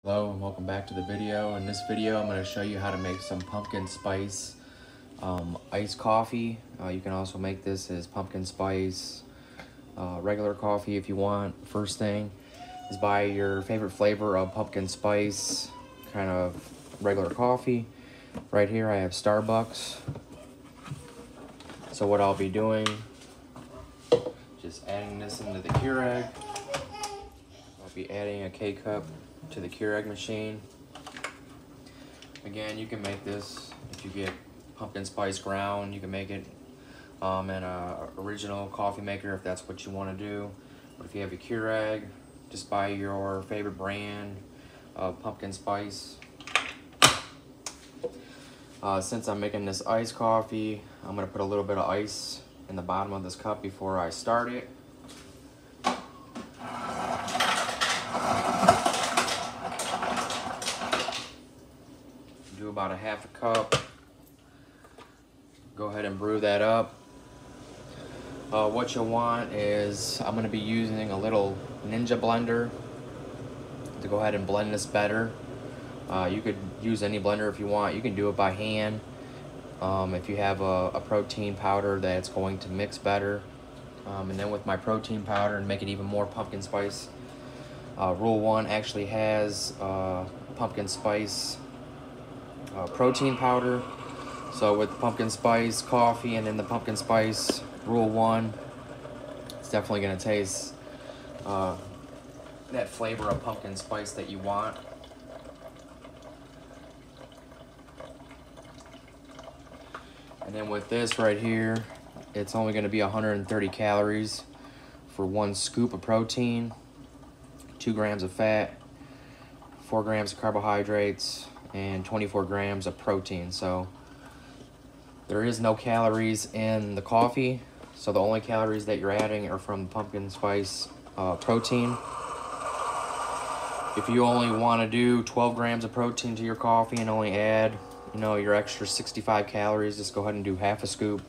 Hello and welcome back to the video. In this video I'm going to show you how to make some pumpkin spice iced coffee. You can also make this as pumpkin spice regular coffee if you want. First thing is buy your favorite flavor of pumpkin spice kind of regular coffee. Right here I have Starbucks. So what I'll be doing, just adding this into the Keurig. I'll be adding a K-cup to the Keurig machine. Again, you can make this if you get pumpkin spice ground. You can make it in a original coffee maker if that's what you want to do. But if you have a Keurig, just buy your favorite brand of pumpkin spice. Since I'm making this iced coffee, I'm going to put a little bit of ice in the bottom of this cup before I start it. Do about a half a cup. Go ahead and brew that up. What you'll want is, I'm going to be using a little Ninja blender to go ahead and blend this better. You could use any blender if you want. You can do it by hand if you have a protein powder that's going to mix better. And then with my protein powder and make it even more pumpkin spice, Rule 1 actually has pumpkin spice protein powder. So with the pumpkin spice coffee and then the pumpkin spice Rule 1, it's definitely going to taste that flavor of pumpkin spice that you want. And then with this right here, it's only going to be 130 calories for 1 scoop of protein, 2 grams of fat, 4 grams of carbohydrates, and 24 grams of protein. So there is no calories in the coffee, so the only calories that you're adding are from pumpkin spice protein. If you only want to do 12 grams of protein to your coffee and only add, you know, your extra 65 calories, just go ahead and do half a scoop.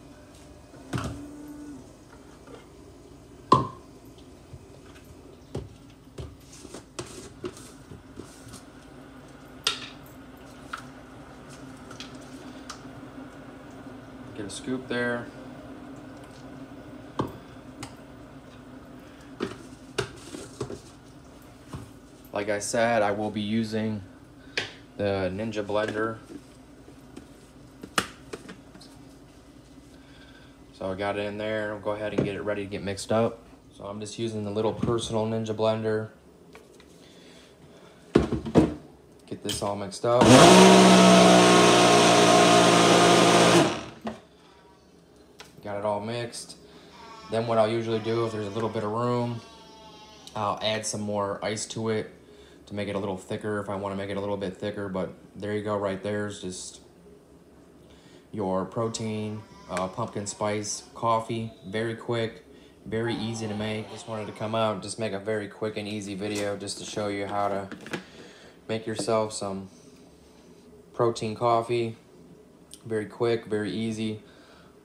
Get a scoop there. Like I said, I will be using the Ninja blender. So I got it in there. I'll go ahead and get it ready to get mixed up. So I'm just using the little personal Ninja blender. Get this all mixed up. Got it all mixed. Then what I'll usually do, if there's a little bit of room, I'll add some more ice to it to make it a little thicker if I want to make it a little bit thicker. But there you go, right there's just your protein pumpkin spice coffee. Very quick, very easy to make. Just wanted to come out and just make a very quick and easy video just to show you how to make yourself some protein coffee. Very quick, very easy.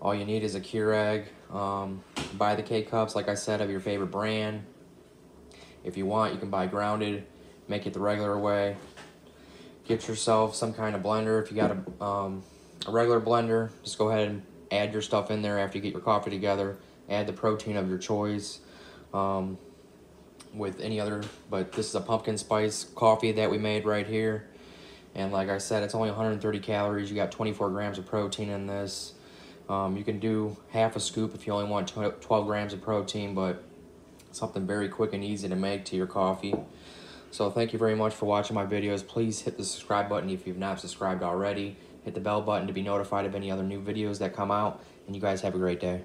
All you need is a Keurig. Buy the K-cups, like I said, of your favorite brand. If you want, you can buy grounded, make it the regular way. Get yourself some kind of blender. If you got a regular blender, just go ahead and add your stuff in there after you get your coffee together. Add the protein of your choice with any other, but this is a pumpkin spice coffee that we made right here. And like I said, it's only 130 calories. You got 24 grams of protein in this. You can do half a scoop if you only want 12 grams of protein, but something very quick and easy to make to your coffee. So thank you very much for watching my videos. Please hit the subscribe button if you've not subscribed already. Hit the bell button to be notified of any other new videos that come out. And you guys have a great day.